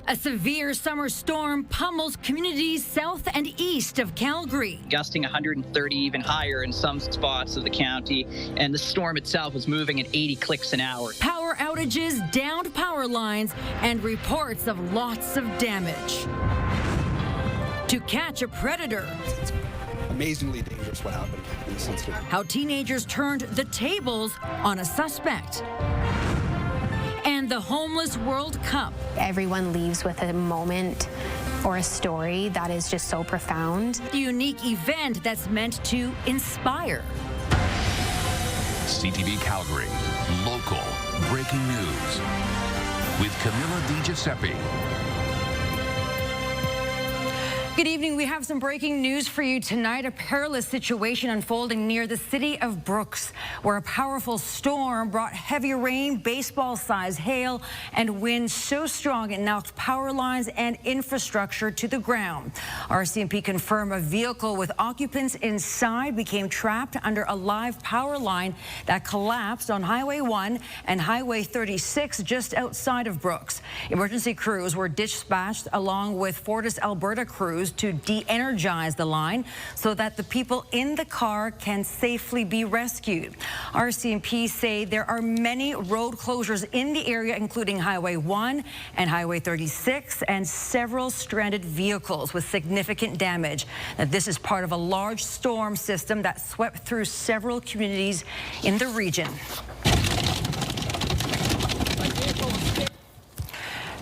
A severe summer storm pummels communities south and east of Calgary. Gusting 130, even higher in some spots of the county, and the storm itself was moving at 80 clicks an hour. Power outages, downed power lines, and reports of lots of damage. To catch a predator. It's amazingly dangerous what happened in this incident. How teenagers turned the tables on a suspect. And the Homeless World Cup. Everyone leaves with a moment or a story that is just so profound. A unique event that's meant to inspire. CTV Calgary, local breaking news with Camilla Di Giuseppe. Good evening. We have some breaking news for you tonight. A perilous situation unfolding near the city of Brooks, where a powerful storm brought heavy rain, baseball-sized hail, and winds so strong it knocked power lines and infrastructure to the ground. RCMP confirmed a vehicle with occupants inside became trapped under a live power line that collapsed on Highway 1 and Highway 36 just outside of Brooks. Emergency crews were dispatched along with Fortis Alberta crews to de-energize the line so that the people in the car can safely be rescued. RCMP say there are many road closures in the area, including Highway 1 and Highway 36, and several stranded vehicles with significant damage. Now, this is part of a large storm system that swept through several communities in the region.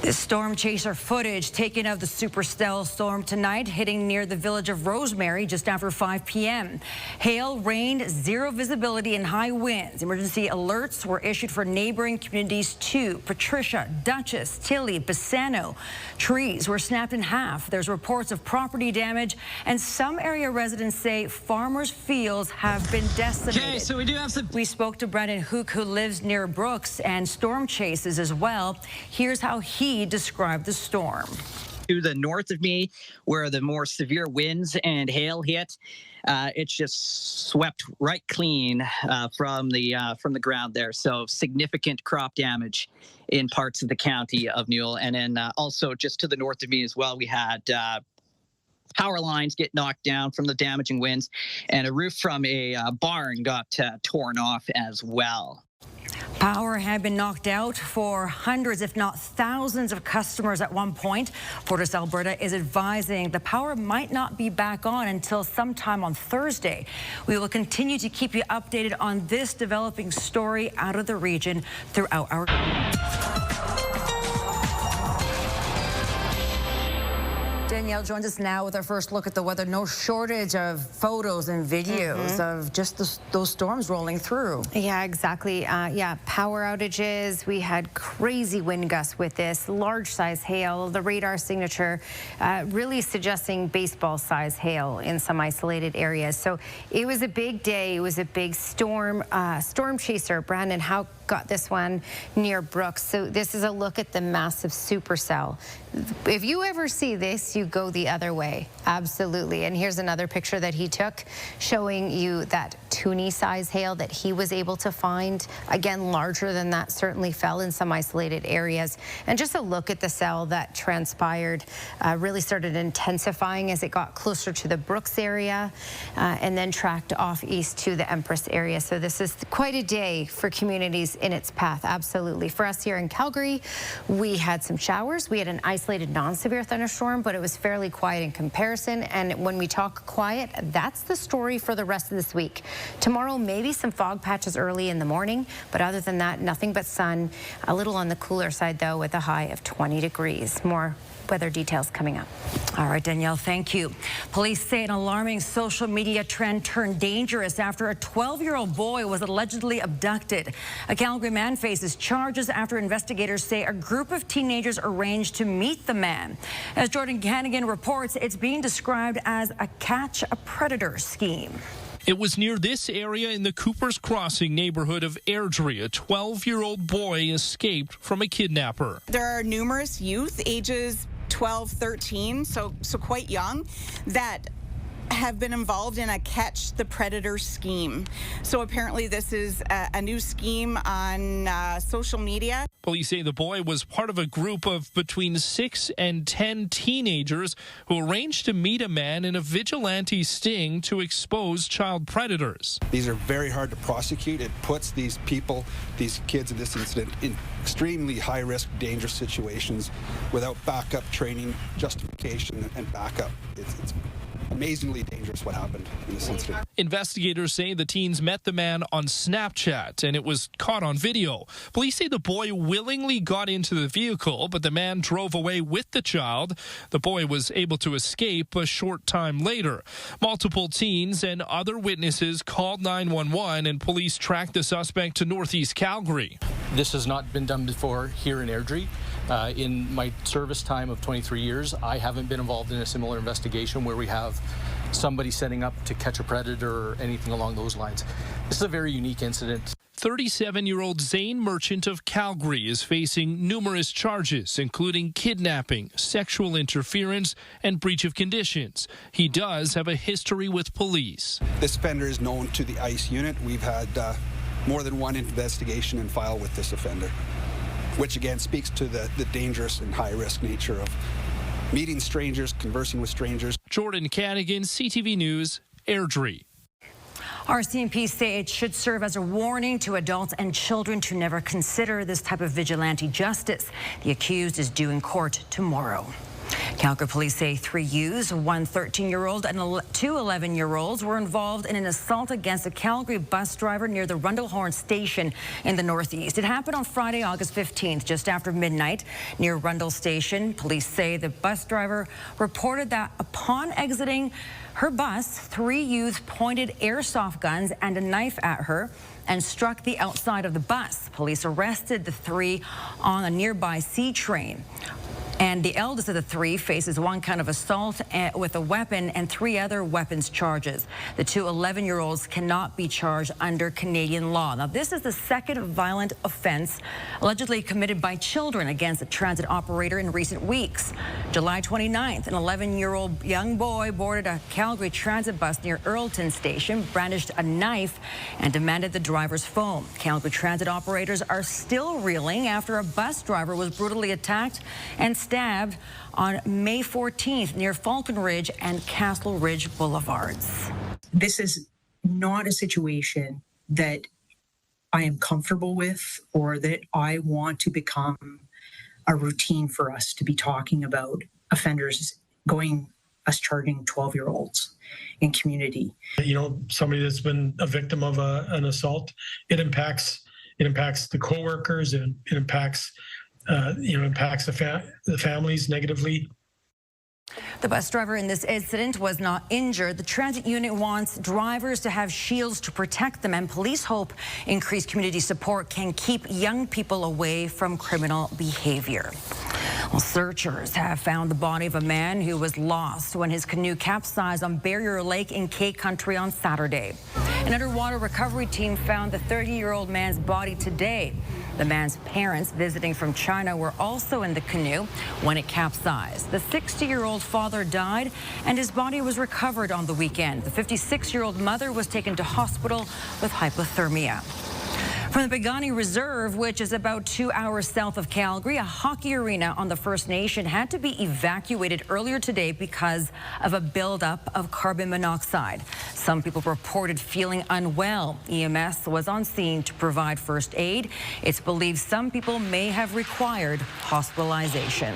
This storm chaser footage taken of the supercell storm tonight, hitting near the village of Rosemary just after 5 p.m. Hail, rain, zero visibility, and high winds. Emergency alerts were issued for neighboring communities too. Patricia, Dutchess, Tilly, Bassano. Trees were snapped in half. There's reports of property damage, and some area residents say farmers' fields have been decimated. Okay, so we do have some... We spoke to Brendan Hook, who lives near Brooks and storm chases as well. Here's how he described the storm. To the north of me, where the more severe winds and hail hit, it's just swept right clean from the ground there. So significant crop damage in parts of the county of Newell, and then also just to the north of me as well, we had power lines get knocked down from the damaging winds, and a roof from a barn got torn off as well. Power had been knocked out for hundreds, if not thousands, of customers at one point. Fortis Alberta is advising the power might not be back on until sometime on Thursday. We will continue to keep you updated on this developing story out of the region throughout our... Danielle joins us now with our first look at the weather. No shortage of photos and videos of just those storms rolling through. Yeah, exactly. Power outages. We had crazy wind gusts with this, large size hail. The radar signature really suggesting baseball size hail in some isolated areas. So it was a big day. It was a big storm. Storm chaser Brandon Houk got this one near Brooks. So this is a look at the massive supercell. If you ever see this, you go the other way. Absolutely. And here's another picture that he took showing you that toonie size hail that he was able to find. Again, larger than that, certainly fell in some isolated areas. And just a look at the cell that transpired, really started intensifying as it got closer to the Brooks area and then tracked off east to the Empress area. So this is quite a day for communities in its path. Absolutely. For us here in Calgary, we had some showers. We had an isolated non-severe thunderstorm, but it was fairly quiet in comparison. And when we talk quiet, that's the story for the rest of this week. Tomorrow, maybe some fog patches early in the morning, but other than that, nothing but sun. A little on the cooler side, though, with a high of 20 degrees. More weather details coming up. All right, Danielle, thank you. Police say an alarming social media trend turned dangerous after a 12-year-old boy was allegedly abducted. A Calgary man faces charges after investigators say a group of teenagers arranged to meet the man. As Jordan Hannigan reports, it's being described as a catch-a-predator scheme. It was near this area in the Cooper's Crossing neighborhood of Airdrie. A 12-year-old boy escaped from a kidnapper. There are numerous youth, ages 12, 13, so quite young, that have been involved in a catch the predator scheme. So apparently this is a new scheme on social media. Police say the boy was part of a group of between 6 and 10 teenagers who arranged to meet a man in a vigilante sting to expose child predators. These are very hard to prosecute. It puts these people, these kids in this incident, in extremely high-risk, dangerous situations without backup training, justification, and backup. It's amazingly dangerous what happened in this incident. Investigators say the teens met the man on Snapchat and it was caught on video. Police say the boy willingly got into the vehicle, but the man drove away with the child. The boy was able to escape a short time later. Multiple teens and other witnesses called 911 and police tracked the suspect to northeast Calgary. This has not been done before here in Airdrie. In my service time of 23 years, I haven't been involved in a similar investigation where we have somebody setting up to catch a predator or anything along those lines. This is a very unique incident. 37-year-old Zane Merchant of Calgary is facing numerous charges, including kidnapping, sexual interference, and breach of conditions. He does have a history with police. This offender is known to the ICE unit. We've had more than one investigation and file with this offender, which again speaks to the dangerous and high-risk nature of meeting strangers, conversing with strangers. Jordan Cadigan, CTV News, Airdrie. RCMP say it should serve as a warning to adults and children to never consider this type of vigilante justice. The accused is due in court tomorrow. Calgary police say 3 youths, one 13-year-old and 2 11-year-olds were involved in an assault against a Calgary bus driver near the Rundlehorn station in the northeast. It happened on Friday, August 15th, just after midnight near Rundle Station. Police say the bus driver reported that upon exiting her bus, 3 youths pointed airsoft guns and a knife at her and struck the outside of the bus. Police arrested the 3 on a nearby C train. And the eldest of the 3 faces 1 count of assault with a weapon and 3 other weapons charges. The 2 11-year-olds cannot be charged under Canadian law. Now, this is the second violent offense allegedly committed by children against a transit operator in recent weeks. July 29th, an 11-year-old young boy boarded a Calgary transit bus near Earlton Station, brandished a knife, and demanded the driver's phone. Calgary transit operators are still reeling after a bus driver was brutally attacked and stabbed on May 14th near Falcon Ridge and Castle Ridge Boulevards. This is not a situation that I am comfortable with or that I want to become a routine for us to be talking about offenders us charging 12-year-olds in community. You know, somebody that's been a victim of an assault, it impacts the coworkers, it impacts the families negatively. The bus driver in this incident was not injured. The transit unit wants drivers to have shields to protect them, and police hope increased community support can keep young people away from criminal behavior. Well, searchers have found the body of a man who was lost when his canoe capsized on Barrier Lake in Kay Country on Saturday. An underwater recovery team found the 30-year-old man's body today. The man's parents, visiting from China, were also in the canoe when it capsized. The 60-year-old father died, and his body was recovered on the weekend. The 56-year-old mother was taken to hospital with hypothermia. From the Pagani Reserve, which is about 2 hours south of Calgary, a hockey arena on the First Nation had to be evacuated earlier today because of a buildup of carbon monoxide. Some people reported feeling unwell. EMS was on scene to provide first aid. It's believed some people may have required hospitalization.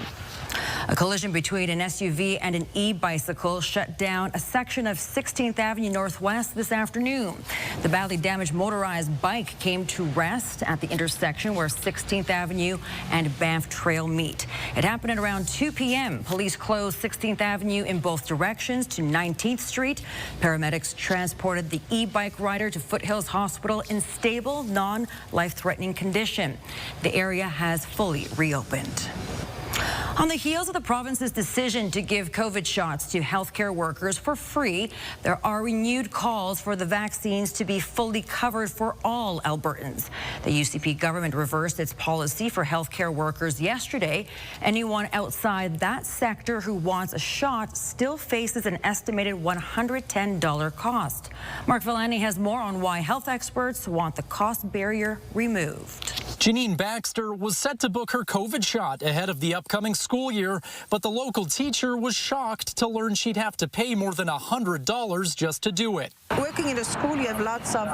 A collision between an SUV and an e-bicycle shut down a section of 16th Avenue Northwest this afternoon. The badly damaged motorized bike came to rest at the intersection where 16th Avenue and Banff Trail meet. It happened at around 2 p.m. Police closed 16th Avenue in both directions to 19th Street. Paramedics transported the e-bike rider to Foothills Hospital in stable, non-life-threatening condition. The area has fully reopened. On the heels of the province's decision to give COVID shots to healthcare workers for free, there are renewed calls for the vaccines to be fully covered for all Albertans. The UCP government reversed its policy for healthcare workers yesterday. Anyone outside that sector who wants a shot still faces an estimated $110 cost. Mark Villani has more on why health experts want the cost barrier removed. Janine Baxter was set to book her COVID shot ahead of the upcoming school year, but the local teacher was shocked to learn she'd have to pay more than $100 just to do it. Working in a school, you have lots of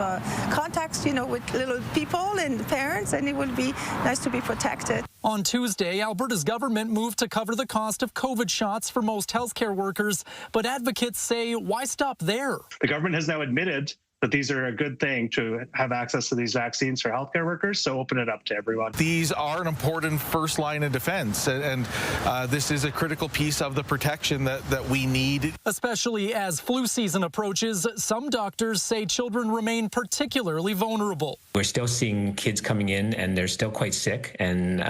contacts, with little people and parents, and it would be nice to be protected. On Tuesday, Alberta's government moved to cover the cost of COVID shots for most healthcare workers, but advocates say, why stop there? The government has now admitted that these are a good thing to have access to these vaccines for healthcare workers, so open it up to everyone. These are an important first line of defense, and this is a critical piece of the protection that we need. Especially as flu season approaches, some doctors say children remain particularly vulnerable. We're still seeing kids coming in and they're still quite sick, and,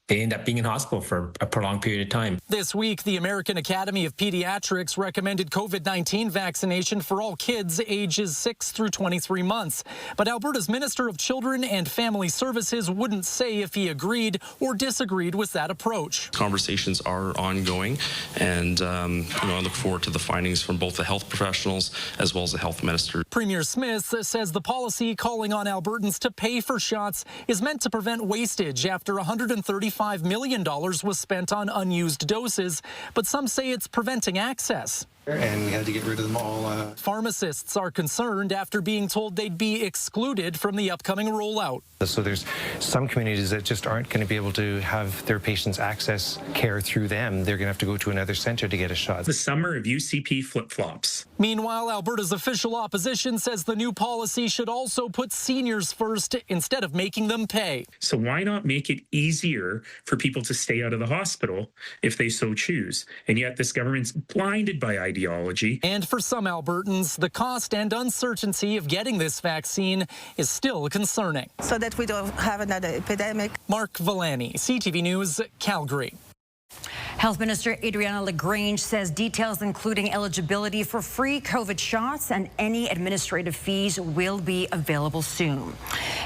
they end up being in hospital for a prolonged period of time. This week, the American Academy of Pediatrics recommended COVID-19 vaccination for all kids ages 6 through 23 months. But Alberta's Minister of Children and Family Services wouldn't say if he agreed or disagreed with that approach. Conversations are ongoing, and I look forward to the findings from both the health professionals as well as the health minister. Premier Smith says the policy calling on Albertans to pay for shots is meant to prevent wastage after $135 million was spent on unused doses, but some say it's preventing access. And we had to get rid of them all. Pharmacists are concerned after being told they'd be excluded from the upcoming rollout. So there's some communities that just aren't going to be able to have their patients access care through them. They're going to have to go to another center to get a shot. The summer of UCP flip-flops. Meanwhile, Alberta's official opposition says the new policy should also put seniors first instead of making them pay. So why not make it easier for people to stay out of the hospital if they so choose? And yet this government's blinded by ideology. And for some Albertans, the cost and uncertainty of getting this vaccine is still concerning. So that we don't have another epidemic. Mark Villani, CTV News, Calgary. Health Minister Adriana LaGrange says details including eligibility for free COVID shots and any administrative fees will be available soon.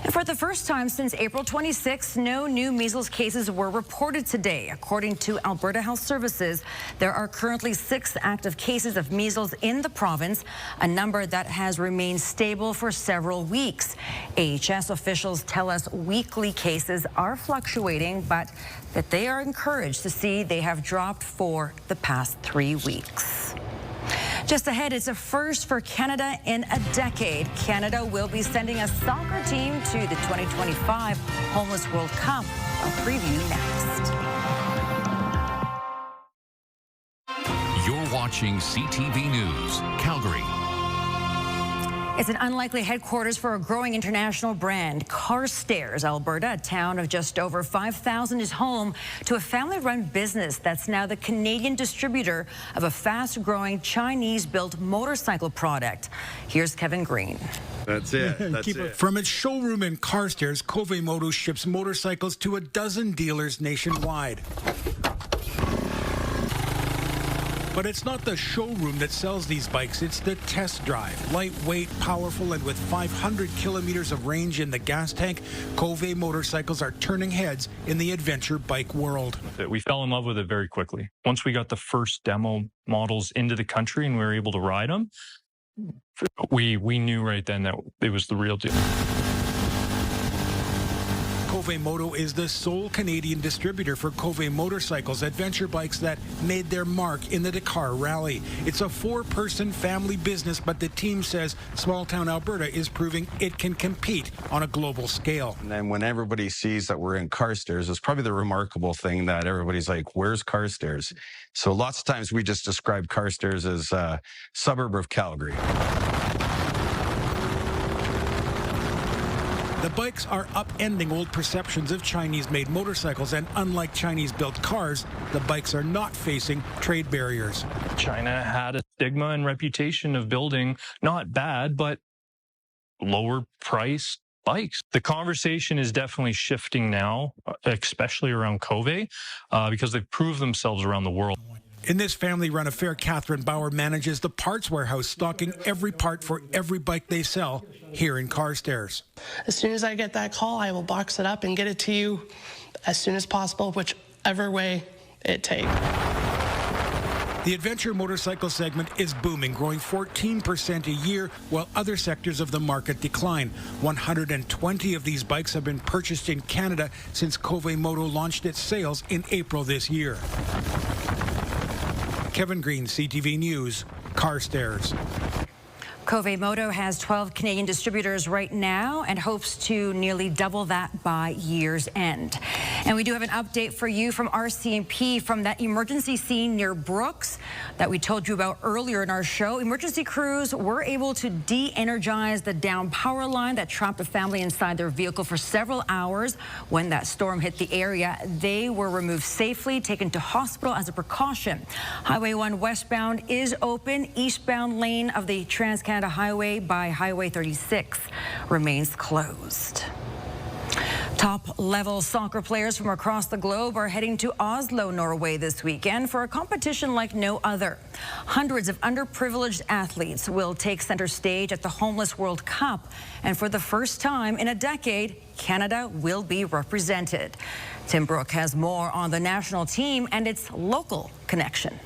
And for the first time since April 26, no new measles cases were reported today. According to Alberta Health Services, there are currently 6 active cases of measles in the province, a number that has remained stable for several weeks. AHS officials tell us weekly cases are fluctuating, but that they are encouraged to see they have dropped for the past 3 weeks. Just ahead, it's a first for Canada in a decade. Canada will be sending a soccer team to the 2025 Homeless World Cup. A preview next. You're watching CTV News, Calgary. It's an unlikely headquarters for a growing international brand. Carstairs, Alberta, a town of just over 5,000, is home to a family-run business that's now the Canadian distributor of a fast-growing Chinese-built motorcycle product. Here's Kevin Green. That's it. That's it. From its showroom in Carstairs, Moto ships motorcycles to a dozen dealers nationwide. But it's not the showroom that sells these bikes, it's the test drive. Lightweight, powerful, and with 500 kilometers of range in the gas tank, Cove motorcycles are turning heads in the adventure bike world. We fell in love with it very quickly. Once we got the first demo models into the country and we were able to ride them, we knew right then that it was the real deal. Cove Moto is the sole Canadian distributor for Cove motorcycles, adventure bikes that made their mark in the Dakar Rally. It's a 4-person family business, but the team says small-town Alberta is proving it can compete on a global scale. And then when everybody sees that we're in Carstairs, it's probably the remarkable thing that everybody's like, where's Carstairs? So lots of times we just describe Carstairs as a suburb of Calgary. The bikes are upending old perceptions of Chinese-made motorcycles, and unlike Chinese-built cars, the bikes are not facing trade barriers. China had a stigma and reputation of building not bad, but lower priced, bikes. The conversation is definitely shifting now, especially around COVID, because they've proved themselves around the world. In this family-run affair, Catherine Bauer manages the parts warehouse, stocking every part for every bike they sell here in Carstairs. As soon as I get that call, I will box it up and get it to you as soon as possible, whichever way it takes. The adventure motorcycle segment is booming, growing 14% a year, while other sectors of the market decline. 120 of these bikes have been purchased in Canada since Cove Moto launched its sales in April this year. Kevin Green, CTV News, Carstairs. Cove Moto has 12 Canadian distributors right now and hopes to nearly double that by year's end. And we do have an update for you from RCMP from that emergency scene near Brooks that we told you about earlier in our show. Emergency crews were able to de-energize the down power line that trapped a family inside their vehicle for several hours. When that storm hit the area, they were removed safely, taken to hospital as a precaution. Highway 1 westbound is open. Eastbound lane of the Trans-Canada Highway by Highway 36 remains closed. Top-level soccer players from across the globe are heading to Oslo, Norway this weekend for a competition like no other. Hundreds of underprivileged athletes will take center stage at the Homeless World Cup, and for the first time in a decade, Canada will be represented. Tim Brooke has more on the national team and its local connection.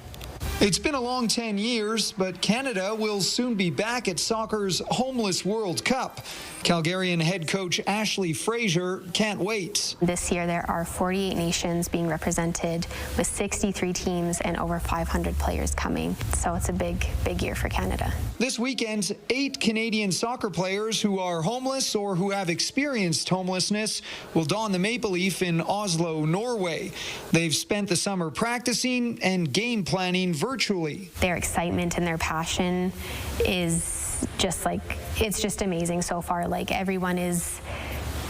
It's been a long 10 years, but Canada will soon be back at soccer's Homeless World Cup. Calgarian head coach Ashley Fraser can't wait. This year there are 48 nations being represented with 63 teams and over 500 players coming. So it's a big year for Canada. This weekend, 8 Canadian soccer players who are homeless or who have experienced homelessness will don the maple leaf in Oslo, Norway. They've spent the summer practicing and game planning virtually. Their excitement and their passion is just it's just amazing so far. Everyone is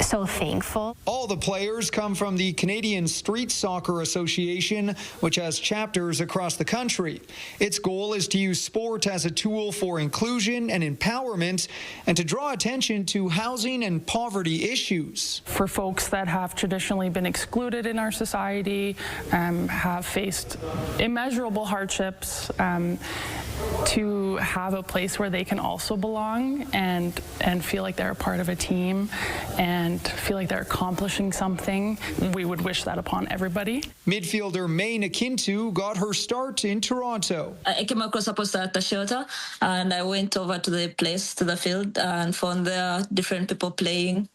so thankful. All the players come from the Canadian Street Soccer Association, which has chapters across the country. Its goal is to use sport as a tool for inclusion and empowerment and to draw attention to housing and poverty issues. For folks that have traditionally been excluded in our society, have faced immeasurable hardships, to have a place where they can also belong and feel like they're a part of a team and feel like they're accomplishing something. We would wish that upon everybody. Midfielder May Nakintu got her start in Toronto. I came across a poster at the shelter and I went over to the place, to the field, and found there different people playing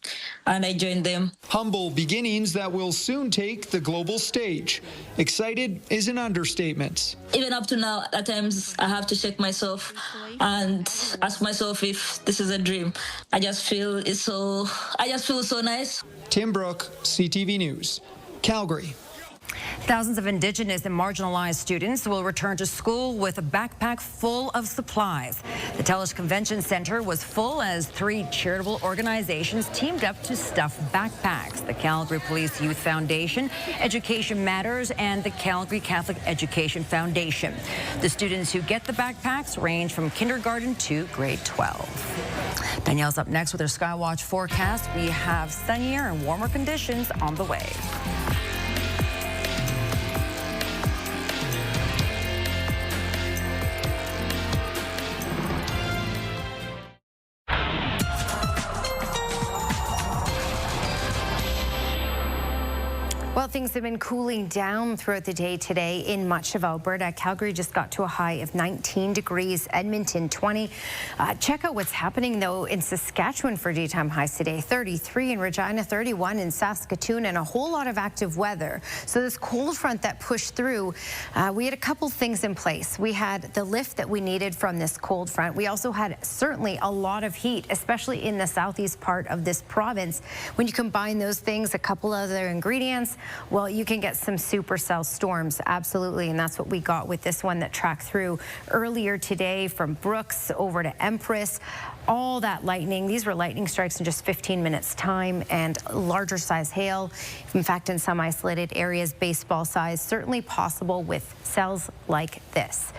and I joined them. Humble beginnings that will soon take the global stage. Excited is an understatement. Even up to now, at times I have to check myself and ask myself if this is a dream. I just feel so nice. Tim Brooke, CTV News, Calgary. Thousands of Indigenous and marginalized students will return to school with a backpack full of supplies. The TELUS Convention Center was full as 3 charitable organizations teamed up to stuff backpacks. The Calgary Police Youth Foundation, Education Matters, and the Calgary Catholic Education Foundation. The students who get the backpacks range from kindergarten to grade 12. Danielle's up next with her Skywatch forecast. We have sunnier and warmer conditions on the way. Well, things have been cooling down throughout the day today in much of Alberta. Calgary just got to a high of 19 degrees, Edmonton 20. Check out what's happening, though, in Saskatchewan for daytime highs today. 33 in Regina, 31 in Saskatoon, and a whole lot of active weather. So this cold front that pushed through, we had a couple things in place. We had the lift that we needed from this cold front. We also had certainly a lot of heat, especially in the southeast part of this province. When you combine those things, a couple other ingredients, Well, you can get some supercell storms, absolutely, and that's what we got with this one that tracked through earlier today from Brooks over to Empress. All that lightning, these were lightning strikes in just 15 minutes time, and larger size hail. In fact, in some isolated areas, baseball size, certainly possible with cells like this.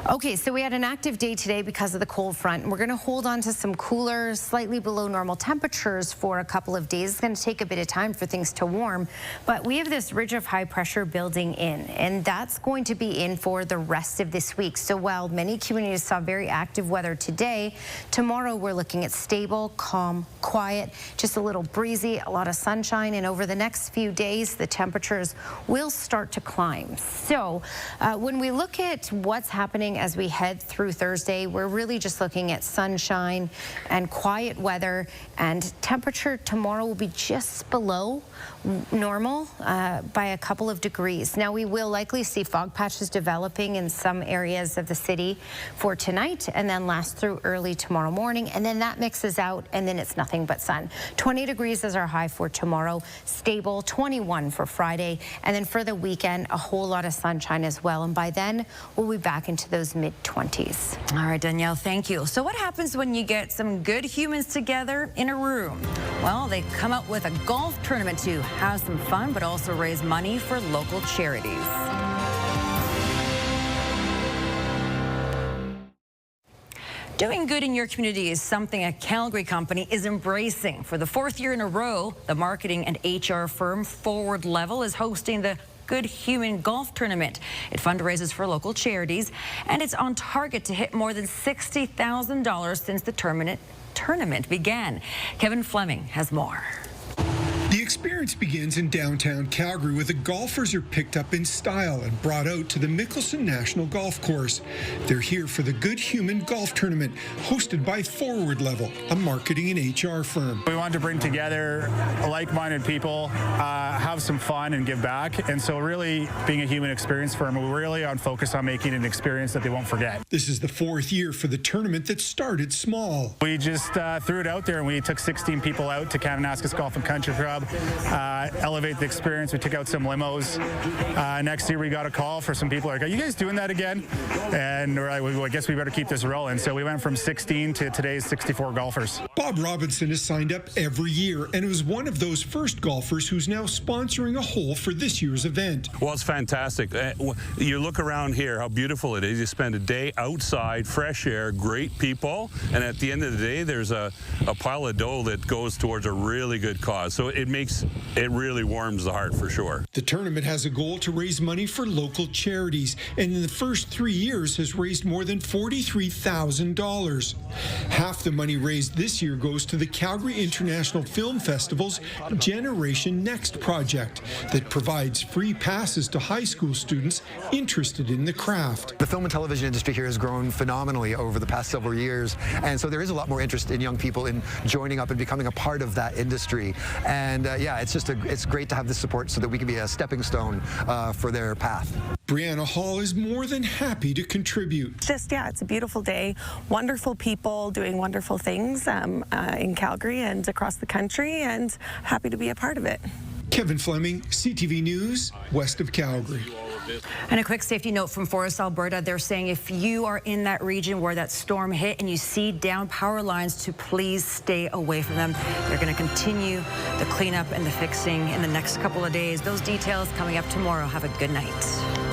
Okay, so we had an active day today because of the cold front, and we're going to hold on to some cooler, slightly below normal temperatures for a couple of days. It's going to take a bit of time for things to warm, but we have this ridge of high pressure building in, and that's going to be in for the rest of this week. So while many communities saw very active weather today, tomorrow we're looking at stable, calm, quiet, just a little breezy, a lot of sunshine, and over the next few days, the temperatures will start to climb. So when we look at what's happening as we head through Thursday, we're really just looking at sunshine and quiet weather, and temperature tomorrow will be just below normal by a couple of degrees. Now, we will likely see fog patches developing in some areas of the city for tonight and then last through early tomorrow morning, and then that mixes out and then it's nothing but sun. 20 degrees is our high for tomorrow, stable, 21 for Friday, and then for the weekend, a whole lot of sunshine as well, and by then we'll be back into those mid-20s. All right, Danielle, thank you. So what happens when you get some good humans together in a room? Well, they come up with a golf tournament to have some fun, but also raise money for local charities. Doing good in your community is something a Calgary company is embracing. For the fourth year in a row, the marketing and HR firm Forward Level is hosting the Good Human Golf Tournament. It fundraises for local charities, and it's on target to hit more than $60,000 since the tournament began. Kevin Fleming has more. The experience begins in downtown Calgary, where the golfers are picked up in style and brought out to the Mickelson National Golf Course. They're here for the Good Human Golf Tournament, hosted by Forward Level, a marketing and HR firm. We wanted to bring together like-minded people, have some fun and give back. And so really, being a human experience firm, we're really on focus on making an experience that they won't forget. This is the fourth year for the tournament that started small. We just threw it out there, and we took 16 people out to Kananaskis Golf and Country Club. Elevate the experience. We took out some limos. Next year we got a call for some people like, are you guys doing that again? And we're like, well, I guess we better keep this rolling. So we went from 16 to today's 64 golfers. Bob Robinson has signed up every year and was one of those first golfers who's now sponsoring a hole for this year's event. Well, it's fantastic. You look around here, how beautiful it is. You spend a day outside, fresh air, great people, and at the end of the day, there's a pile of dough that goes towards a really good cause. So it really warms the heart for sure. The tournament has a goal to raise money for local charities, and in the first 3 years has raised more than $43,000. Half the money raised this year goes to the Calgary International Film Festival's Generation Next project that provides free passes to high school students interested in the craft. The film and television industry here has grown phenomenally over the past several years, and so there is a lot more interest in young people in joining up and becoming a part of that industry. And yeah, it's great to have this support so that we can be a stepping stone for their path. Brianna Hall is more than happy to contribute. It's a beautiful day. Wonderful people doing wonderful things in Calgary and across the country, and happy to be a part of it. Kevin Fleming, CTV News, west of Calgary. And a quick safety note from Forest Alberta. They're saying if you are in that region where that storm hit and you see down power lines, to please stay away from them. They're going to continue the cleanup and the fixing in the next couple of days. Those details coming up tomorrow. Have a good night.